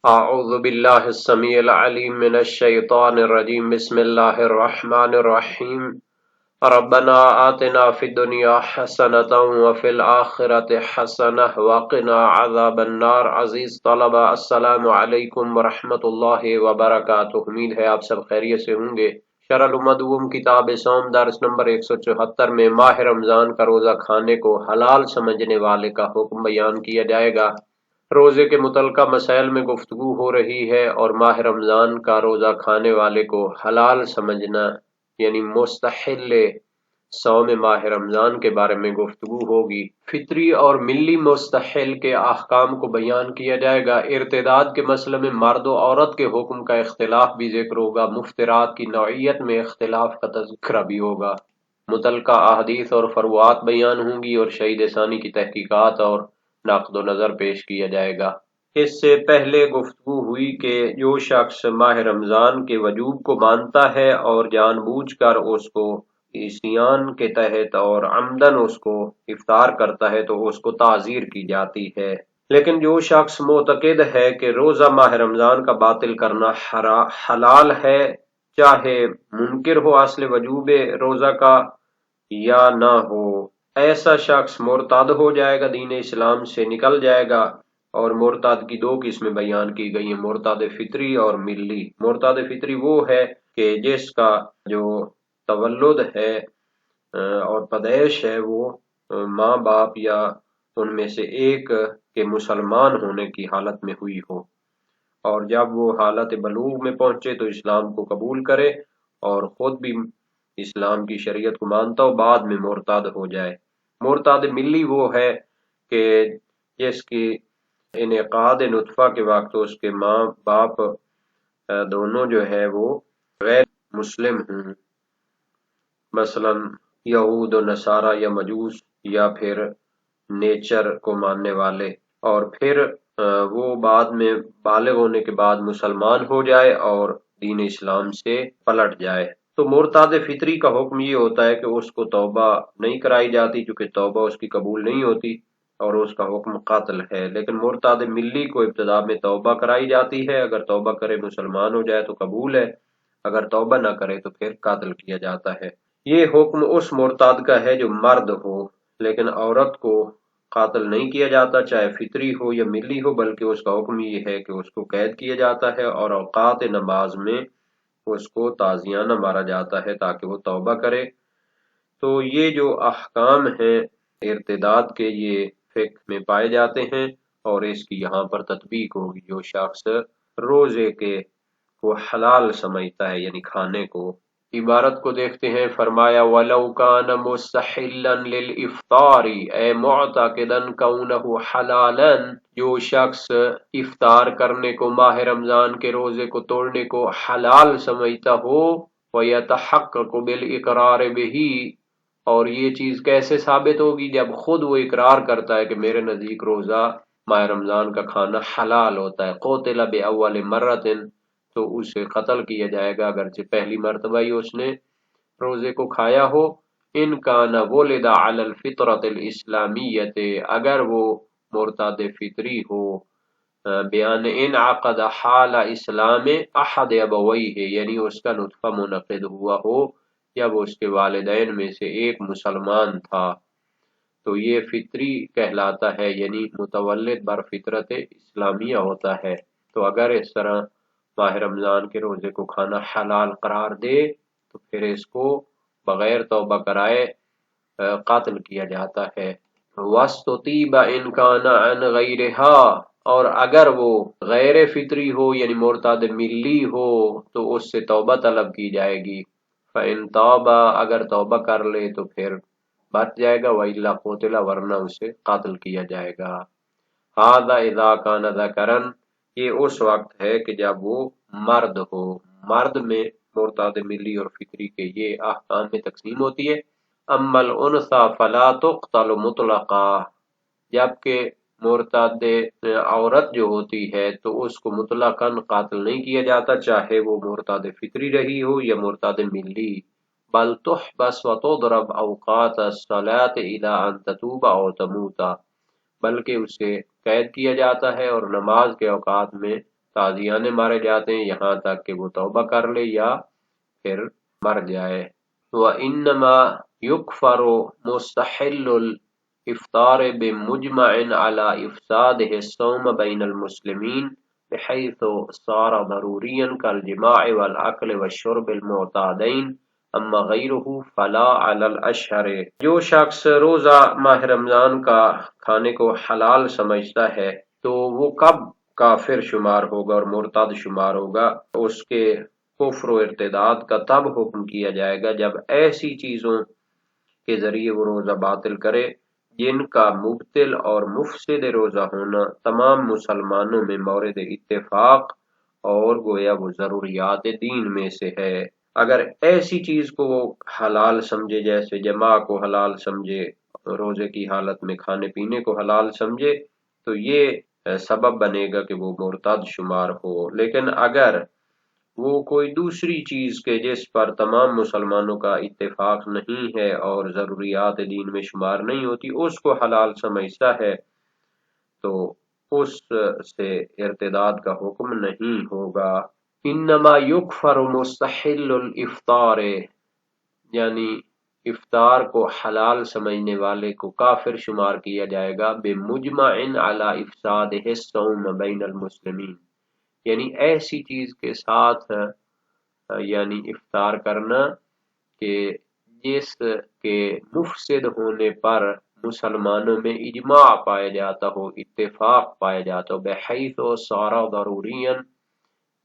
اعوذ باللہ السمیع العلیم من الشیطان الرجیم بسم اللہ الرحمن الرحیم ربنا آتنا فی الدنیا حسنۃ وفی الآخرۃ حسنہ وقنا عذاب النار۔ عزیز طلبہ، السلام علیکم ورحمۃ اللہ وبرکاتہ۔ امید ہے آپ سب خیریت سے ہوں گے۔ شرح المدوم کتاب صوم درس نمبر 174 میں ماہ رمضان کا روزہ کھانے کو حلال سمجھنے والے کا حکم بیان کیا جائے گا۔ روزے کے متعلقہ مسائل میں گفتگو ہو رہی ہے اور ماہ رمضان کا روزہ کھانے والے کو حلال سمجھنا یعنی مستحل صوم ماہ رمضان کے بارے میں گفتگو ہوگی۔ فطری اور ملی مستحل کے احکام کو بیان کیا جائے گا۔ ارتداد کے مسئلے میں مرد و عورت کے حکم کا اختلاف بھی ذکر ہوگا۔ مفطرات کی نوعیت میں اختلاف کا تذکرہ بھی ہوگا۔ متعلقہ احادیث اور فروعات بیان ہوں گی اور شہید ثانی کی تحقیقات اور نقد و نظر پیش کیا جائے گا۔ اس سے پہلے گفتگو ہوئی کہ جو شخص ماہ رمضان کے وجوب کو مانتا ہے اور جان بوجھ کر اس کو عصیان کے تحت اور عمدن اس کو افطار کرتا ہے تو اس کو تعزیر کی جاتی ہے، لیکن جو شخص معتقد ہے کہ روزہ ماہ رمضان کا باطل کرنا حلال ہے، چاہے منکر ہو اصل وجوب روزہ کا یا نہ ہو، ایسا شخص مرتد ہو جائے گا، دین اسلام سے نکل جائے گا۔ اور مرتد کی دو قسمیں بیان کی گئی ہیں، مرتد فطری اور ملی۔ مرتد فطری وہ ہے کہ جس کا جو تولد ہے اور پیدائش ہے وہ ماں باپ یا ان میں سے ایک کے مسلمان ہونے کی حالت میں ہوئی ہو، اور جب وہ حالت بلوغ میں پہنچے تو اسلام کو قبول کرے اور خود بھی اسلام کی شریعت کو مانتا ہو، بعد میں مرتد ہو جائے۔ مرتد ملی وہ ہے کہ جس کی انعقاد نطفہ کے وقت اس کے ماں باپ دونوں جو ہے وہ غیر مسلم ہوں، مثلا یہود و نصارہ یا مجوس یا پھر نیچر کو ماننے والے، اور پھر وہ بعد میں بالغ ہونے کے بعد مسلمان ہو جائے اور دین اسلام سے پلٹ جائے۔ تو مرتد فطری کا حکم یہ ہوتا ہے کہ اس کو توبہ نہیں کرائی جاتی، چونکہ توبہ اس کی قبول نہیں ہوتی اور اس کا حکم قتل ہے۔ لیکن مرتد ملی کو ابتدا میں توبہ کرائی جاتی ہے، اگر توبہ کرے مسلمان ہو جائے تو قبول ہے، اگر توبہ نہ کرے تو پھر قتل کیا جاتا ہے۔ یہ حکم اس مرتد کا ہے جو مرد ہو، لیکن عورت کو قاتل نہیں کیا جاتا، چاہے فطری ہو یا ملی ہو، بلکہ اس کا حکم یہ ہے کہ اس کو قید کیا جاتا ہے اور اوقات نماز میں اس کو تازیانہ مارا جاتا ہے تاکہ وہ توبہ کرے۔ تو یہ جو احکام ہیں ارتداد کے، یہ فقہ میں پائے جاتے ہیں اور اس کی یہاں پر تطبیق ہوگی۔ جو شخص روزے کے کو حلال سمجھتا ہے یعنی کھانے کو، عبارت کو دیکھتے ہیں، فرمایا وَلَوْ كَانَ مُسْتَحِلًّا لِلْإِفْطَارِ اے مُعْتَقِدًا كَوْنَهُ حَلَالًا، جو شخص افطار کرنے کو، ماہ رمضان کے روزے کو توڑنے کو حلال سمجھتا ہو، وَيَتَحَقَّقُ بِالْإِقْرَارِ بِهِ، اور یہ چیز کیسے ثابت ہوگی؟ جب خود وہ اقرار کرتا ہے کہ میرے نزدیک روزہ ماہ رمضان کا کھانا حلال ہوتا ہے۔ قُتِلَ بِأَوَّلِ مَرَّةٍ، تو اسے قتل کیا جائے گا اگرچہ پہلی مرتبہ ہی اس نے روزے کو کھایا ہو۔ ان کان ولد علی الفطرۃ الاسلامیۃ، اگر وہ مرتد فطری ہو، بیان انعقد حال اسلام احد ابویہ، یعنی اس کا نطفہ منعقد ہوا ہو یا وہ اس کے والدین میں سے ایک مسلمان تھا، تو یہ فطری کہلاتا ہے، یعنی متولد بر فطرت اسلامیہ ہوتا ہے۔ تو اگر اس طرح ماہ رمضان کے روزے کو کھانا حلال قرار دے تو پھر اس کو بغیر توبہ کرائے قتل کیا جاتا ہے۔ وَاسْتُطِیبَ إِنْ كَانَ عَنْ غَیْرِهَا، اور اگر وہ غیر فطری ہو یعنی مرتد ملی ہو تو اس سے توبہ طلب کی جائے گی۔ فَإِنْ تَابَ، اگر توبہ کر لے تو پھر بچ جائے گا، وَإِلَّا قُتِلَ، ورنہ اسے قتل کیا جائے گا۔ هَذَا إِذَا كَانَ ذَكَرًا، یہ اس وقت ہے کہ جب وہ مرد ہو۔ مرد میں مرتد ملی اور فطری کے یہ احکام میں تقسیم ہوتی ہے۔ اما الانثى فلا تقتل مطلقا، جبکہ مرتد عورت جو ہوتی ہے تو اس کو مطلقاً قاتل نہیں کیا جاتا، چاہے وہ مرتد فطری رہی ہو یا مرتد ملی، بل تحبس وتضرب اوقات الصلاة الى ان تتوب او تموت، بلکہ اسے قید کیا جاتا ہے اور نماز کے اوقات میں تازیانے مارے جاتے ہیں یہاں تک کہ وہ توبہ کر لے یا پھر مر جائے۔ وَإِنَّمَا يُكْفَرُ مُسْتَحِلُّ الْإِفْطَارِ بِمُجْمَعٍ عَلَى إِفْسَادِهِ الصَّوْمَ بَيْنَ الْمُسْلِمِينَ بحيث صار ضروريا كالجماع والأكل والشرب المعتادين اما غیرہ فلا علی الاشہر۔ جو شخص روزہ ماہ رمضان کا کھانے کو حلال سمجھتا ہے تو وہ کب کافر شمار ہوگا اور مرتد شمار ہوگا؟ اس کے کفر و ارتداد کا تب حکم کیا جائے گا جب ایسی چیزوں کے ذریعے وہ روزہ باطل کرے جن کا مبتل اور مفسد روزہ ہونا تمام مسلمانوں میں مورد اتفاق اور گویا وہ ضروریات دین میں سے ہے۔ اگر ایسی چیز کو وہ حلال سمجھے، جیسے جماع کو حلال سمجھے، روزے کی حالت میں کھانے پینے کو حلال سمجھے، تو یہ سبب بنے گا کہ وہ مرتد شمار ہو۔ لیکن اگر وہ کوئی دوسری چیز کے جس پر تمام مسلمانوں کا اتفاق نہیں ہے اور ضروریات دین میں شمار نہیں ہوتی اس کو حلال سمجھتا ہے تو اس سے ارتداد کا حکم نہیں ہوگا۔ انما یکفر مستحل الافطار، یعنی افطار کو حلال سمجھنے والے کو کافر شمار کیا جائے گا بمجمع علی افسادہ الصوم بین المسلمین، یعنی ایسی چیز کے ساتھ یعنی افطار کرنا کہ جس کے مفسد ہونے پر مسلمانوں میں اجماع پایا جاتا ہو، اتفاق پایا جاتا ہو، بحیث صار ضروریا،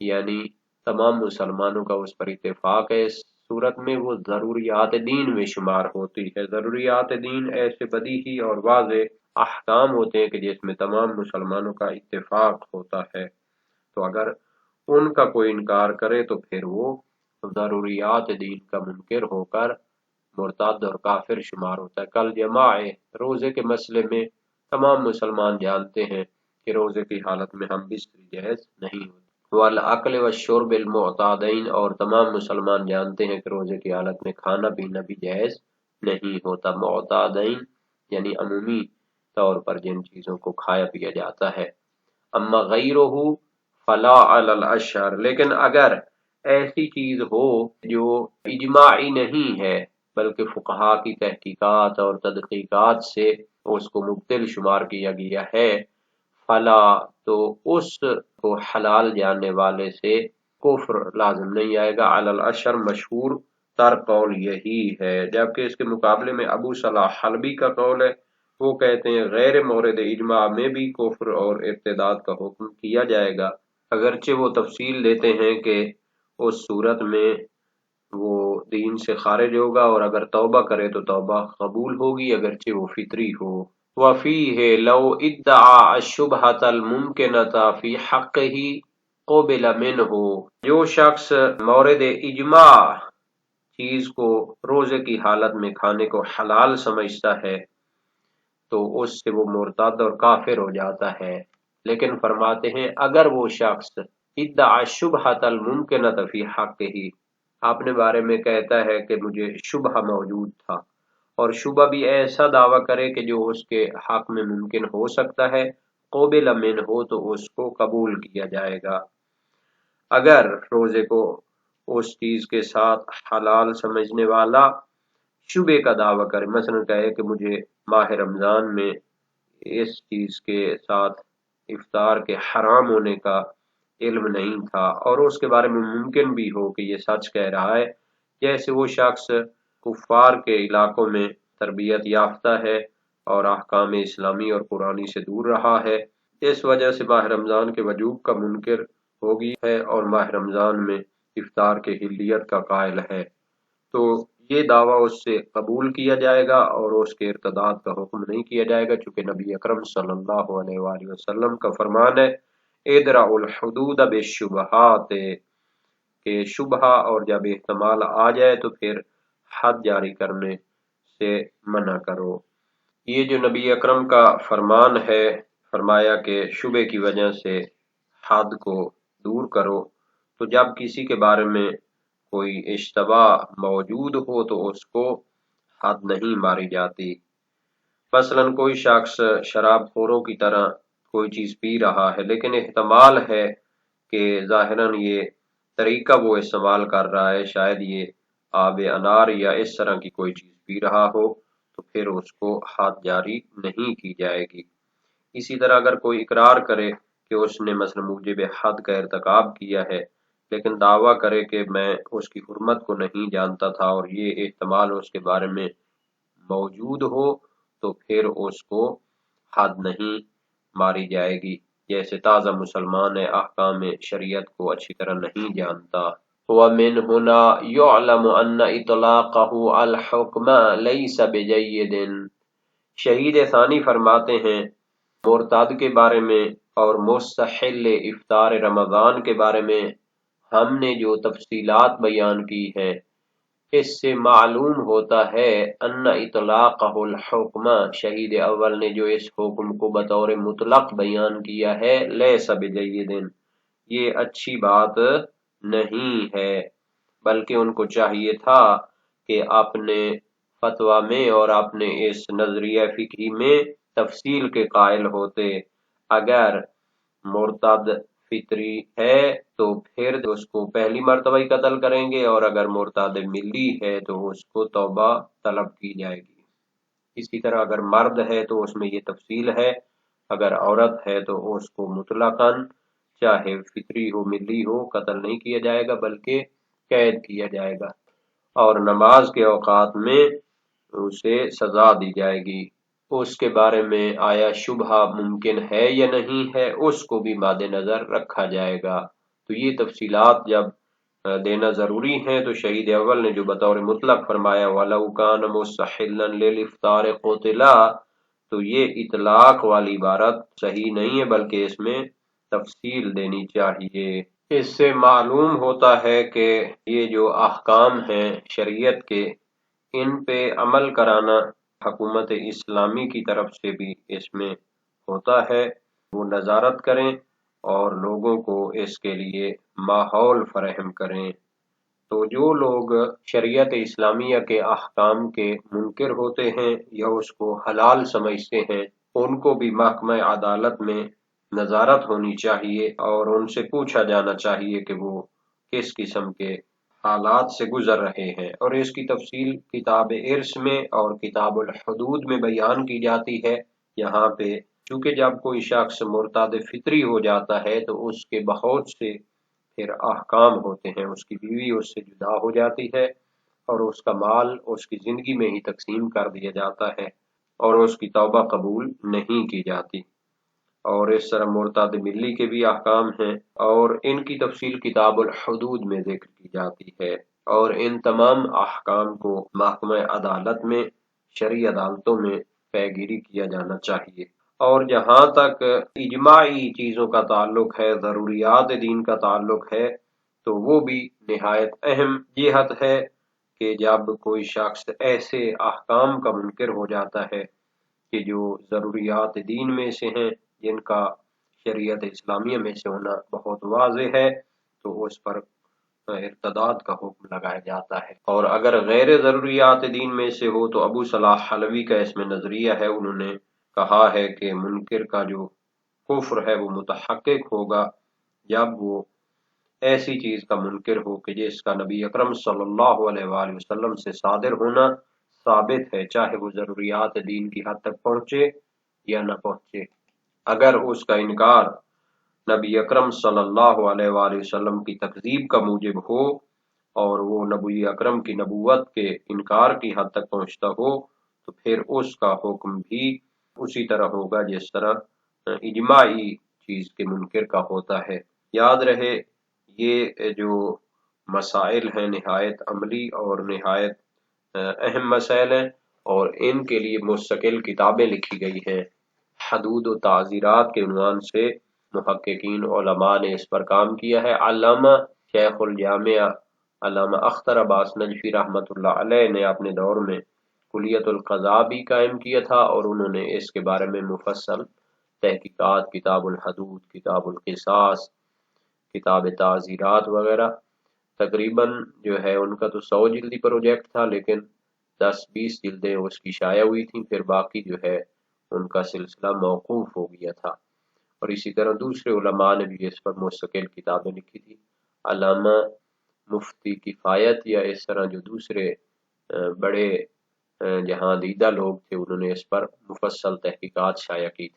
یعنی تمام مسلمانوں کا اس پر اتفاق ہے، اس صورت میں وہ ضروریات دین میں شمار ہوتی ہے۔ ضروریات دین ایسے بدیہی اور واضح احکام ہوتے ہیں کہ جس میں تمام مسلمانوں کا اتفاق ہوتا ہے، تو اگر ان کا کوئی انکار کرے تو پھر وہ ضروریات دین کا منکر ہو کر مرتد اور کافر شمار ہوتا ہے۔ کل جماع، روزے کے مسئلے میں تمام مسلمان جانتے ہیں کہ روزے کی حالت میں ہم بستری جائز نہیں ہوتی۔ والعقل والشرب المعتادین، اور تمام مسلمان جانتے ہیں کہ روزے کی حالت میں کھانا پینا بھی جائز نہیں ہوتا۔ معتادین یعنی عمومی طور پر جن چیزوں کو کھایا پیا جاتا ہے۔ اما غیرہ فلا علی الاشہر، لیکن اگر ایسی چیز ہو جو اجماعی نہیں ہے بلکہ فقہا کی تحقیقات اور تدقیقات سے اس کو مبتل شمار کیا گیا ہے، فلا، تو اس کو حلال جاننے والے سے کفر لازم نہیں آئے گا۔ علی الاشہر مشہور تر قول یہی ہے، جبکہ اس کے مقابلے میں ابو صلاح حلبی کا قول ہے، وہ کہتے ہیں غیر مورد اجماع میں بھی کفر اور ارتداد کا حکم کیا جائے گا، اگرچہ وہ تفصیل دیتے ہیں کہ اس صورت میں وہ دین سے خارج ہوگا اور اگر توبہ کرے تو توبہ قبول ہوگی اگرچہ وہ فطری ہو۔ وفیہ لو ادعا الشبہۃ الممکنۃ فی حقہ قبل منہ، جو شخص مورد اجماع چیز کو روزے کی حالت میں کھانے کو حلال سمجھتا ہے تو اس سے وہ مرتد اور کافر ہو جاتا ہے۔ لیکن فرماتے ہیں اگر وہ شخص ادعا الشبہۃ الممکنۃ فی حقہ، اپنے بارے میں کہتا ہے کہ مجھے شبہ موجود تھا، اور شبہ بھی ایسا دعویٰ کرے کہ جو اس کے حق میں ممکن ہو سکتا ہے، قبل من ہو تو اس کو قبول کیا جائے گا۔ اگر روزے کو اس چیز کے ساتھ حلال سمجھنے والا شبے کا دعویٰ کرے، مثلا کہے کہ مجھے ماہ رمضان میں اس چیز کے ساتھ افطار کے حرام ہونے کا علم نہیں تھا اور اس کے بارے میں ممکن بھی ہو کہ یہ سچ کہہ رہا ہے، جیسے وہ شخص کفار کے علاقوں میں تربیت یافتہ ہے اور احکام اسلامی اور قرآنی سے دور رہا ہے، اس وجہ سے ماہ رمضان کے وجوب کا منکر ہو گیا ہے اور ماہ رمضان میں افطار کے حلیت کا قائل ہے، تو یہ دعویٰ اس سے قبول کیا جائے گا اور اس کے ارتداد کا حکم نہیں کیا جائے گا، چونکہ نبی اکرم صلی اللہ علیہ وآلہ وسلم کا فرمان ہے ادرعوا الحدود بالشبہات، کہ شبہ اور جب احتمال آ جائے تو پھر حد جاری کرنے سے منع کرو۔ یہ جو نبی اکرم کا فرمان ہے، فرمایا کہ شبے کی وجہ سے حد کو دور کرو، تو جب کسی کے بارے میں کوئی اشتباہ موجود ہو تو اس کو حد نہیں ماری جاتی۔ مثلا کوئی شخص شراب خوروں کی طرح کوئی چیز پی رہا ہے لیکن احتمال ہے کہ ظاہراً یہ طریقہ وہ استعمال کر رہا ہے، شاید یہ آب انار یا اس طرح کی کوئی چیز پی رہا ہو، تو پھر اس کو حد جاری نہیں کی جائے گی۔ اسی طرح اگر کوئی اقرار کرے کہ اس نے مثلا موجب حد کا ارتکاب کیا ہے، لیکن دعویٰ کرے کہ میں اس کی حرمت کو نہیں جانتا تھا اور یہ احتمال اس کے بارے میں موجود ہو، تو پھر اس کو حد نہیں ماری جائے گی، جیسے تازہ مسلمان ہے، احکام شریعت کو اچھی طرح نہیں جانتا۔ وَمِنْ هُنَا يُعْلَمُ أَنَّ إِطْلَاقَهُ الْحُكْمَ لَيْسَ بِجَيِّدٍ۔ شہید ثانی فرماتے ہیں مرتد کے بارے میں اور مستحل افطار رمضان کے بارے میں ہم نے جو تفصیلات بیان کی ہیں، اس سے معلوم ہوتا ہے ان اطلاقہ الحکم، شہید اول نے جو اس حکم کو بطور مطلق بیان کیا ہے، لیس بجید، یہ اچھی بات نہیں ہے، بلکہ ان کو چاہیے تھا کہ اپنے فتویٰ میں اور اپنے اس نظریہ فقہی میں تفصیل کے قائل ہوتے۔ اگر مرتد فطری ہے تو پھر اس کو پہلی مرتبہ ہی قتل کریں گے، اور اگر مرتد ملی ہے تو اس کو توبہ طلب کی جائے گی۔ اسی طرح اگر مرد ہے تو اس میں یہ تفصیل ہے، اگر عورت ہے تو اس کو مطلقاً چاہے فطری ہو ملی ہو قتل نہیں کیا جائے گا بلکہ قید کیا جائے گا، اور نماز کے اوقات میں اسے سزا دی جائے گی۔ اس کے بارے میں آیا شبہ ممکن ہے یا نہیں ہے، اس کو بھی مد نظر رکھا جائے گا۔ تو یہ تفصیلات جب دینا ضروری ہیں تو شہید اول نے جو بطور مطلق فرمایا وَلَوْ كَانَ مُسْتَحِلًّا لِلْإِفْطَارِ قُتِلَا، تو یہ اطلاق والی عبارت صحیح نہیں ہے، بلکہ اس میں تفصیل دینی چاہیے۔ اس سے معلوم ہوتا ہے کہ یہ جو احکام ہیں شریعت کے، ان پہ عمل کرانا حکومت اسلامی کی طرف سے بھی اس میں ہوتا ہے، وہ نظارت کریں اور لوگوں کو اس کے لیے ماحول فراہم کریں۔ تو جو لوگ شریعت اسلامیہ کے احکام کے منکر ہوتے ہیں یا اس کو حلال سمجھتے ہیں، ان کو بھی محکمہ عدالت میں نظارت ہونی چاہیے اور ان سے پوچھا جانا چاہیے کہ وہ کس قسم کے حالات سے گزر رہے ہیں، اور اس کی تفصیل کتاب ارث میں اور کتاب الحدود میں بیان کی جاتی ہے۔ یہاں پہ چونکہ جب کوئی شخص مرتد فطری ہو جاتا ہے تو اس کے بہت سے پھر احکام ہوتے ہیں، اس کی بیوی اس سے جدا ہو جاتی ہے اور اس کا مال اس کی زندگی میں ہی تقسیم کر دیا جاتا ہے اور اس کی توبہ قبول نہیں کی جاتی، اور اس طرح مرتد ملی کے بھی احکام ہیں اور ان کی تفصیل کتاب الحدود میں ذکر کی جاتی ہے، اور ان تمام احکام کو محکمہ عدالت میں شرعی عدالتوں میں پیگیری کیا جانا چاہیے۔ اور جہاں تک اجماعی چیزوں کا تعلق ہے، ضروریات دین کا تعلق ہے، تو وہ بھی نہایت اہم جہت ہے کہ جب کوئی شخص ایسے احکام کا منکر ہو جاتا ہے کہ جو ضروریات دین میں سے ہیں، جن کا شریعت اسلامیہ میں سے ہونا بہت واضح ہے، تو اس پر ارتداد کا حکم لگایا جاتا ہے۔ اور اگر غیر ضروریات دین میں سے ہو تو ابو صلاح حلوی کا اس میں نظریہ ہے، انہوں نے کہا ہے کہ منکر کا جو کفر ہے وہ متحقق ہوگا جب وہ ایسی چیز کا منکر ہو کہ جس کا نبی اکرم صلی اللہ علیہ وآلہ وسلم سے صادر ہونا ثابت ہے، چاہے وہ ضروریات دین کی حد تک پہنچے یا نہ پہنچے۔ اگر اس کا انکار نبی اکرم صلی اللہ علیہ وآلہ وسلم کی تکذیب کا موجب ہو اور وہ نبی اکرم کی نبوت کے انکار کی حد تک پہنچتا ہو، تو پھر اس کا حکم بھی اسی طرح ہوگا جس طرح اجماعی چیز کے منکر کا ہوتا ہے۔ یاد رہے یہ جو مسائل ہیں نہایت عملی اور نہایت اہم مسائل ہیں، اور ان کے لیے مستقل کتابیں لکھی گئی ہیں۔ حدود و تعزیرات کے عنوان سے محققین علماء نے اس پر کام کیا ہے۔ علامہ شیخ الجامعہ علامہ اختر عباس نجفی رحمۃ اللہ علیہ نے اپنے دور میں کلیت القضاء بھی قائم کیا تھا، اور انہوں نے اس کے بارے میں مفصل تحقیقات، کتاب الحدود، کتاب القصاص، کتاب تعزیرات وغیرہ، تقریباً جو ہے ان کا تو 100 جلدی پروجیکٹ تھا، لیکن 10-20 جلدیں اس کی شائع ہوئی تھیں، پھر باقی جو ہے ان کا سلسلہ موقوف ہو گیا تھا۔ اور اسی طرح دوسرے علماء نے بھی اس پر مستقل کتابیں لکھی تھی۔ علامہ مفتی کفایت یا اس طرح جو دوسرے بڑے جہاں دیدہ لوگ تھے، انہوں نے اس پر مفصل تحقیقات شائع کی تھی۔